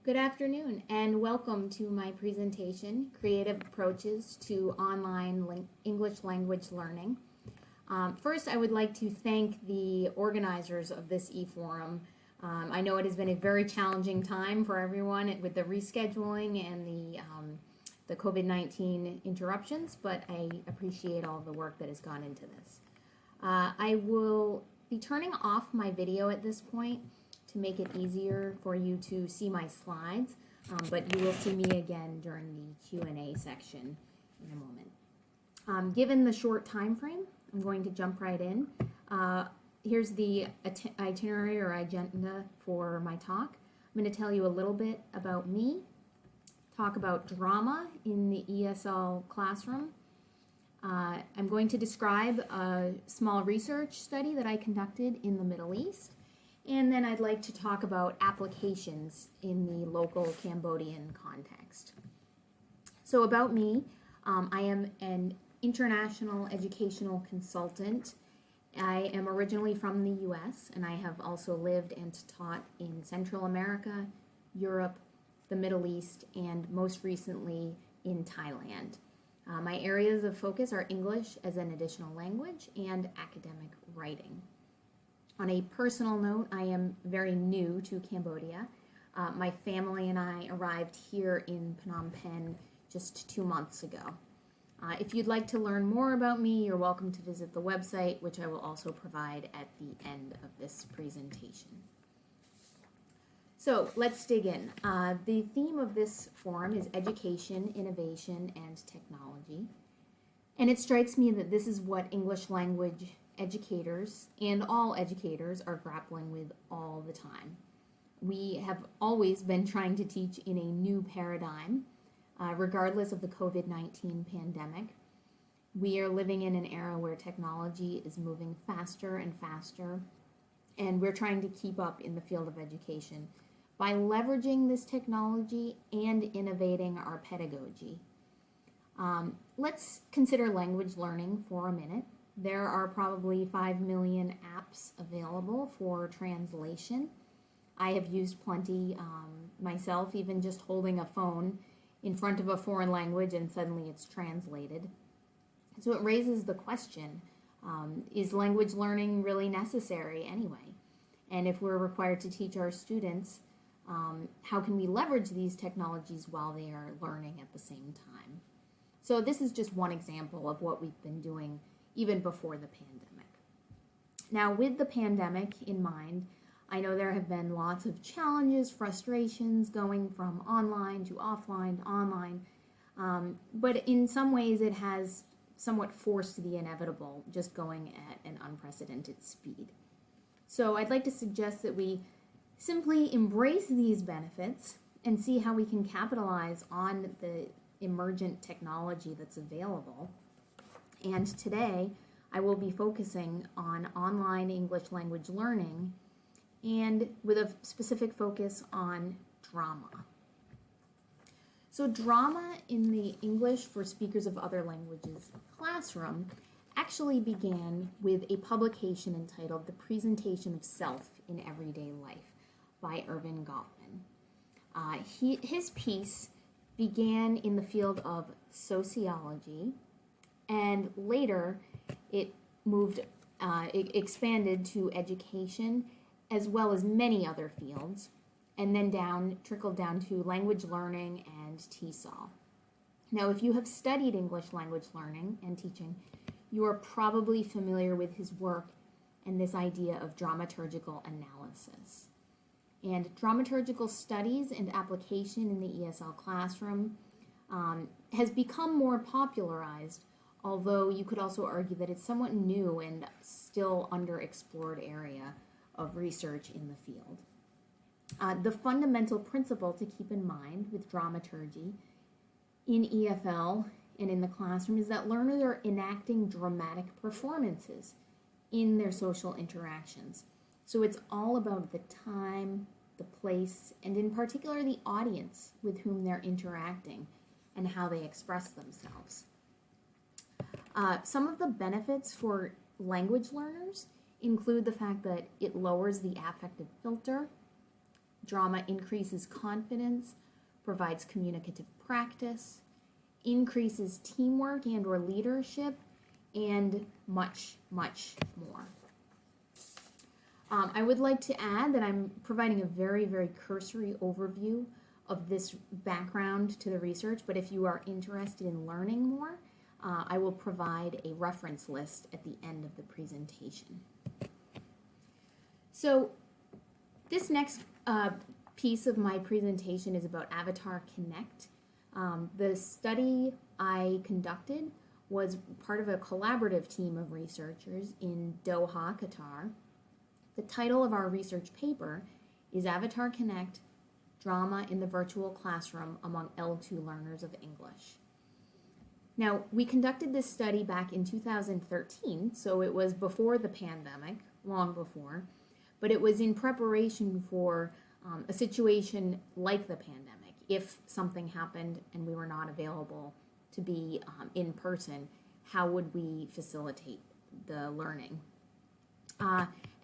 Good afternoon and welcome to my presentation, Creative Approaches to Online English Language Learning. First, I would like to thank the organizers of this e-forum. I know it has been a very challenging time for everyone with the rescheduling and the COVID-19 interruptions, but I appreciate all the work that has gone into this. I will be turning off my video at this point to make it easier for you to see my slides, but you will see me again during the Q&A section in a moment. Given the short time frame, I'm going to jump right in. Here's the itinerary or agenda for my talk. I'm going to tell you a little bit about me, talk about drama in the ESL classroom. I'm going to describe a small research study that I conducted in the Middle East. And then I'd like to talk about applications in the local Cambodian context. So about me, I am an international educational consultant. I am originally from the US, and I have also lived and taught in Central America, Europe, the Middle East, and most recently in Thailand. My areas of focus are English as an additional language and academic writing. On a personal note, I am very new to Cambodia. My family and I arrived here in Phnom Penh just 2 months ago. If you'd like to learn more about me, you're welcome to visit the website, which I will also provide at the end of this presentation. So let's dig in. The theme of this forum is education, innovation, and technology. And it strikes me that this is what English language educators and all educators are grappling with all the time. We have always been trying to teach in a new paradigm, regardless of the COVID-19 pandemic. We are living in an era where technology is moving faster and faster, and we're trying to keep up in the field of education by leveraging this technology and innovating our pedagogy. Let's consider language learning for a minute. There are probably 5 million apps available for translation. I have used plenty myself, even just holding a phone in front of a foreign language and suddenly it's translated. So it raises the question, is language learning really necessary anyway? And if we're required to teach our students, how can we leverage these technologies while they are learning at the same time? So this is just one example of what we've been doing even before the pandemic. Now, with the pandemic in mind, I know there have been lots of challenges, frustrations going from online to offline to online, but in some ways it has somewhat forced the inevitable, just going at an unprecedented speed. So I'd like to suggest that we simply embrace these benefits and see how we can capitalize on the emergent technology that's available. And today, I will be focusing on online English language learning and with a specific focus on drama. So drama in the English for speakers of other languages classroom actually began with a publication entitled The Presentation of Self in Everyday Life by Erving Goffman. His piece began in the field of sociology, and later it expanded to education as well as many other fields, and then trickled down to language learning and TESOL. Now, if you have studied English language learning and teaching, you are probably familiar with his work and this idea of dramaturgical analysis. And dramaturgical studies and application in the ESL classroom has become more popularized, although you could also argue that it's somewhat new and still underexplored area of research in the field. The fundamental principle to keep in mind with dramaturgy in EFL and in the classroom is that learners are enacting dramatic performances in their social interactions. So it's all about the time, the place, and in particular the audience with whom they're interacting and how they express themselves. Some of the benefits for language learners include the fact that it lowers the affective filter, Drama increases confidence, provides communicative practice, increases teamwork and or leadership, and much, much more. I would like to add that I'm providing a very, very cursory overview of this background to the research, but if you are interested in learning more, I will provide a reference list at the end of the presentation. So this next piece of my presentation is about Avatar Connect. The study I conducted was part of a collaborative team of researchers in Doha, Qatar. The title of our research paper is Avatar Connect, Drama in the Virtual Classroom Among L2 Learners of English. Now, we conducted this study back in 2013, so it was before the pandemic, long before, but it was in preparation for a situation like the pandemic. If something happened and we were not available to be in person, how would we facilitate the learning?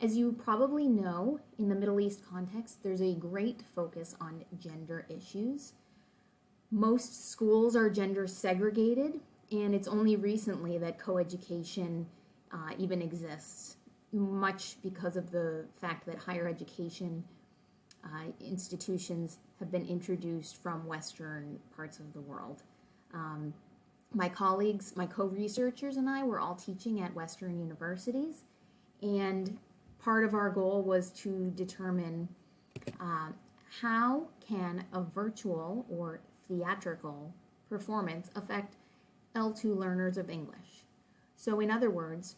As you probably know, in the Middle East context, there's a great focus on gender issues. Most schools are gender segregated, and it's only recently that coeducation even exists, much because of the fact that higher education institutions have been introduced from Western parts of the world. My colleagues, my co-researchers and I were all teaching at Western universities, and part of our goal was to determine how can a virtual or theatrical performance affect L2 learners of English. So in other words,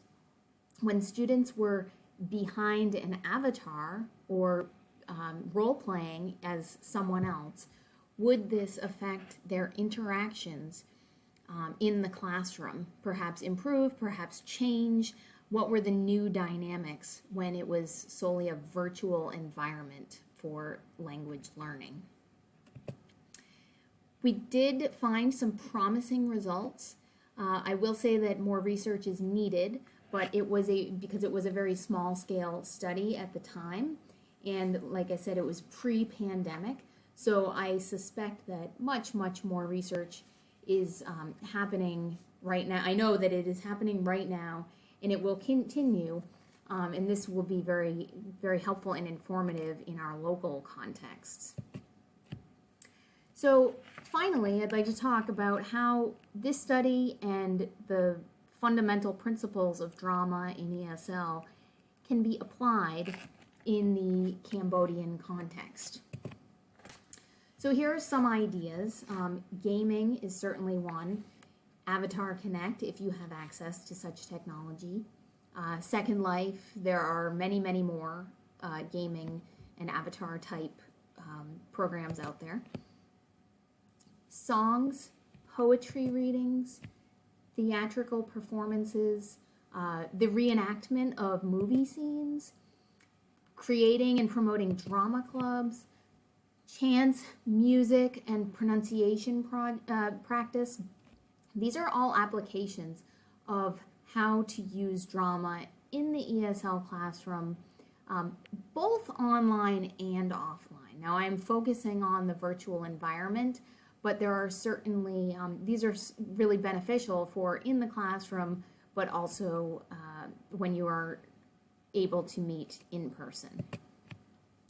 when students were behind an avatar or role-playing as someone else, would this affect their interactions in the classroom? Perhaps improve, perhaps change? What were the new dynamics when it was solely a virtual environment for language learning? We did find some promising results. I will say that more research is needed, but because it was a very small scale study at the time, and like I said, it was pre-pandemic, so I suspect that much, much more research is happening right now. I know that it is happening right now, and it will continue, and this will be very, very helpful and informative in our local contexts. So finally, I'd like to talk about how this study and the fundamental principles of drama in ESL can be applied in the Cambodian context. So here are some ideas. Gaming is certainly one. Avatar Connect, if you have access to such technology. Second Life, there are many, many more gaming and avatar type programs out there. Songs, poetry readings, theatrical performances, the reenactment of movie scenes, creating and promoting drama clubs, chants, music, and pronunciation practice. These are all applications of how to use drama in the ESL classroom, both online and offline. Now, I'm focusing on the virtual environment, but there are certainly, these are really beneficial for in the classroom, but also when you are able to meet in person.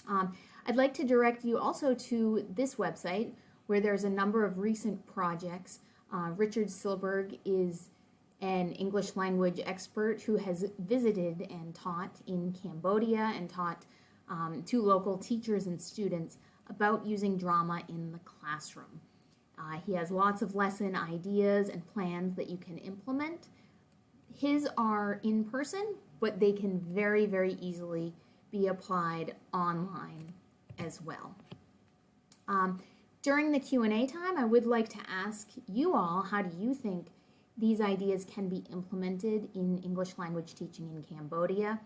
I'd like to direct you also to this website where there's a number of recent projects. Richard Silberg is an English language expert who has visited and taught in Cambodia and taught to local teachers and students about using drama in the classroom. He has lots of lesson ideas and plans that you can implement. His are in person, but they can very, very easily be applied online as well. During the Q&A time, I would like to ask you all, how do you think these ideas can be implemented in English language teaching in Cambodia?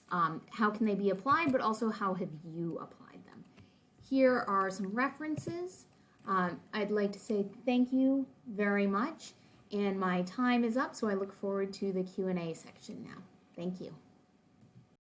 How can they be applied, but also how have you applied them? Here are some references. I'd like to say thank you very much, and my time is up, so I look forward to the Q&A section now. Thank you.